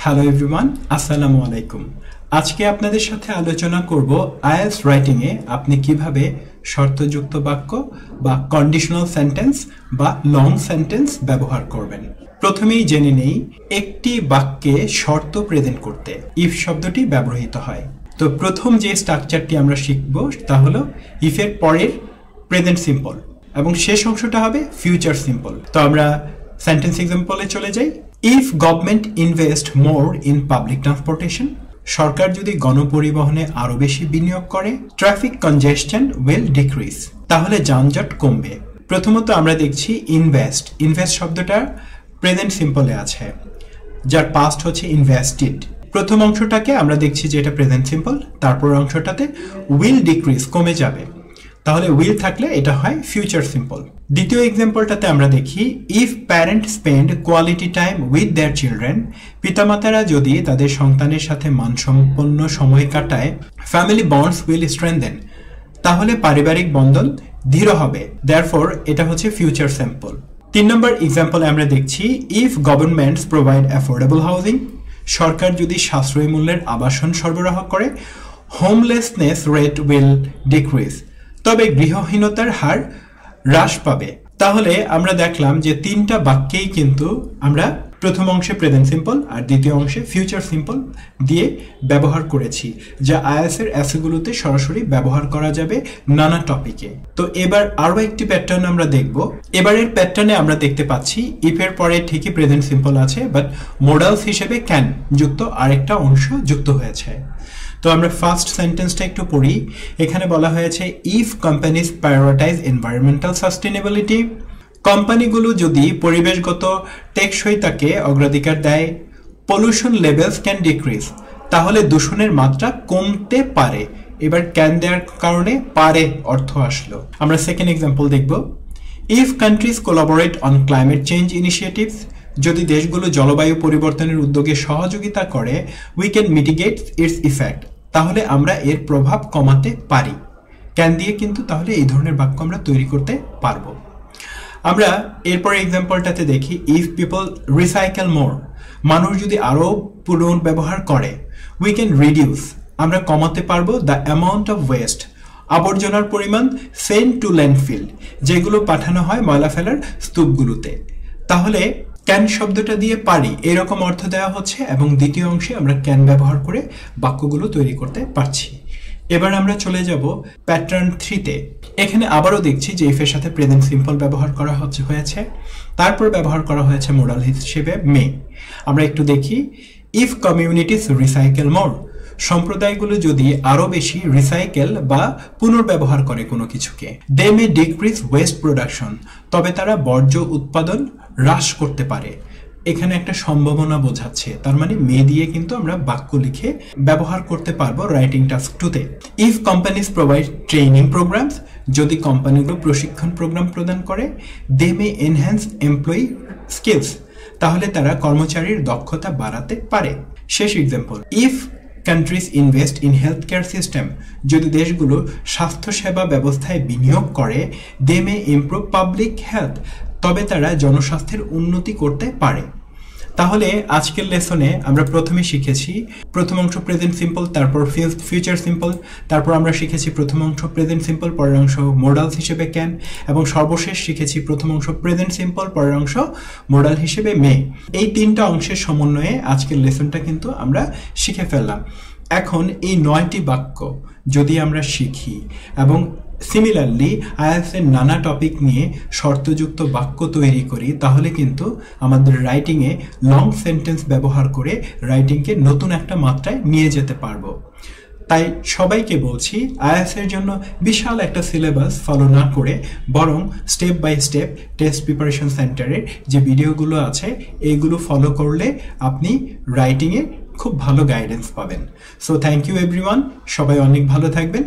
Hello everyone, আসসালামু আলাইকুম। আজকে আপনাদের সাথে আলোচনা করব আইএলটিএস রাইটিং এ আপনি কিভাবে শর্তযুক্ত বাক্য বা কন্ডিশনাল সেন্টেন্স বা লং সেন্টেন্স ব্যবহার করবেন। প্রথমেই জেনে নেই একটি বাক্যে শর্ত প্রেজেন্ট করতে ইফ শব্দটি ব্যবহৃত হয়। তো প্রথম যে স্ট্রাকচারটি আমরা শিখব তা হলো ইফ এর পরের প্রেজেন্ট সিম্পল এবং শেষ অংশটা হবে ফিউচার সিম্পল। তো আমরা সেন্টেন্স এক্সাম্পলে চলে যাই। If government invest more in public transportation, সরকার যদি গণপরিবহনে আরো বেশি বিনিয়োগ করে, ট্রাফিক কনজেশন উইল ডিক্রিজ, তাহলে যানজট কমবে। প্রথমত আমরা দেখছি ইনভেস্ট শব্দটা প্রেজেন্ট সিম্পলে আছে, যার পাস্ট হচ্ছে ইনভেস্টেড। প্রথম অংশটাকে আমরা দেখছি যে এটা প্রেজেন্ট সিম্পল, তারপর অংশটাতে উইল ডিক্রিজ কমে যাবে, তাহলে উইল থাকলে এটা হয় ফিউচার সিম্পল। দ্বিতীয় এক্সাম্পলটাতে আমরা দেখি if parent spend quality time with their children, পিতামাতারা যদি তাদের সন্তানের সাথে মানসম্পন্ন সময় কাটায়, ফ্যামিলি বন্ডস উইল স্ট্রেংথেন, তাহলে পারিবারিক বন্ধন দৃঢ় হবে। দেয়ারফর এটা হচ্ছে ফিউচার সিম্পল। 3 নম্বর এক্সাম্পলে আমরা দেখছি if governments provide affordable housing, সরকার যদি সাশ্রয়ী মূল্যের আবাসন সরবরাহ করে, হোমলেসনেস রেট উইল ডিক্রিজ, তবে গৃহহীনতার হার হ্রাস পাবে। তাহলে আমরা দেখলাম যে তিনটা বাক্যেই কিন্তু আমরা প্রথম অংশে প্রেজেন্ট সিম্পল আর দ্বিতীয় অংশে ফিউচার সিম্পল দিয়ে ব্যবহার করেছি, যা আইএলটিএস এর এসেগুলোতে সরাসরি ব্যবহার করা যাবে নানা টপিকে। তো এবার আরো একটি প্যাটার্ন আমরা দেখব। এবারের প্যাটার্নে আমরা দেখতে পাচ্ছি ইফ এর পরে ঠিকই প্রেজেন্ট সিম্পল আছে, বাট মোডালস হিসেবে ক্যান যুক্ত আরেকটা অংশ যুক্ত হয়েছে। তো আমরা ফার্স্ট সেন্টেন্সটা একটু পড়ি। এখানে বলা হয়েছে if companies prioritise environmental sustainability, কোম্পানিগুলো যদি পরিবেশগত টেকসইতাকে অগ্রাধিকার দেয়, পলিউশন লেভেলস ক্যান ডিক্রিজ, তাহলে দূষণের মাত্রা কমতে পারে। এবার ক্যান দেওয়ার কারণে পারে অর্থ আসলো। আমরা সেকেন্ড এক্সাম্পল দেখব। If countries collaborate on climate change initiatives, যদি দেশগুলো জলবায়ু পরিবর্তনের উদ্যোগে সহযোগিতা করে, we can mitigate it's effect, তাহলে আমরা এর প্রভাব কমাতে পারি। ক্যান দিয়ে কিন্তু তাহলে এই ধরনের বাক্য আমরা তৈরি করতে পারবো। আমরা এরপরে এক্সাম্পলটাতে দেখি ইফ পিপল রিসাইকেল মোর, মানুষ যদি আরো পুনর্ব্যবহার করে, উই ক্যান রিডিউস, আমরা কমাতে পারবো দ্য অ্যামাউন্ট অফ ওয়েস্ট, আবর্জনার পরিমাণ, সেন্ড টু ল্যান্ডফিল, যেগুলো পাঠানো হয় ময়লা ফেলার স্তূপগুলোতে। তাহলে ক্যান শব্দটা দিয়ে পারি এরকম অর্থ দেওয়া হচ্ছে এবং দ্বিতীয় অংশে আমরা ক্যান ব্যবহার করে বাক্যগুলো তৈরি করতে পারছি। এবার আমরা চলে যাব প্যাটার্ন 3-তে। এখানে আবারও দেখছি যে ইফের সাথে প্রেজেন্ট সিম্পল ব্যবহার করা হয়েছে, তারপর ব্যবহার করা হয়েছে মোডাল হিসেবে মে। আমরা একটু দেখি ইফ কমিউনিটিস রিসাইকেল মোর, সম্প্রদায়গুলো যদি আরো বেশি রিসাইকেল বা পুনর্ব্যবহার করে কোনো কিছুকে, দে মে ডিক্রিজ ওয়েস্ট প্রোডাকশন, তবে তারা বর্জ্য উৎপাদন হ্রাস করতে পারে। এখানে একটা সম্ভাবনা বোঝাচ্ছে, তার মানে মে দিয়ে কিন্তু আমরা বাক্য লিখে ব্যবহার করতে পারবো রাইটিং টাস্ক 2-তে। If companies provide training programmes, যদি কোম্পানিগুলো প্রশিক্ষণ প্রোগ্রাম প্রদান করে, they may enhance employee skills, তাহলে তারা কর্মচারীর দক্ষতা বাড়াতে পারে। শেষ example if countries invest in health care system, যদি দেশগুলো স্বাস্থ্যসেবা ব্যবস্থায় বিনিয়োগ করে, they may improve public health, তবে তারা জনস্বাস্থ্যের উন্নতি করতে পারে। তাহলে আজকের লেসনে আমরা প্রথমে শিখেছি প্রথম অংশ প্রেজেন্ট সিম্পল, তারপর ফিউচার সিম্পল, তারপর আমরা শিখেছি প্রথম অংশ প্রেজেন্ট সিম্পল, পরের অংশ মোডালস হিসেবে ক্যান, এবং সর্বশেষ শিখেছি প্রথম অংশ প্রেজেন্ট সিম্পল, পরের অংশ মোডাল হিসেবে মে। এই তিনটা অংশের সমন্বয়ে আজকের লেসনটা কিন্তু আমরা শিখে ফেললাম। এখন এই 9টি বাক্য যদি আমরা শিখি এবং সিমিলারলি আইএলটিএস এর নানা টপিক নিয়ে শর্তযুক্ত বাক্য তৈরি করি, তাহলে কিন্তু আমাদের রাইটিংয়ে লং সেন্টেন্স ব্যবহার করে রাইটিংকে নতুন একটা মাত্রায় নিয়ে যেতে পারবো। তাই সবাইকে বলছি আইএলটিএস এর জন্য বিশাল একটা সিলেবাস ফলো না করে বরং step by step test preparation সেন্টারের যে ভিডিওগুলো আছে এইগুলো ফলো করলে আপনি রাইটিংয়ে খুব ভালো গাইডেন্স পাবেন। সো থ্যাংক ইউ এভরিওয়ান, সবাই অনেক ভালো থাকবেন।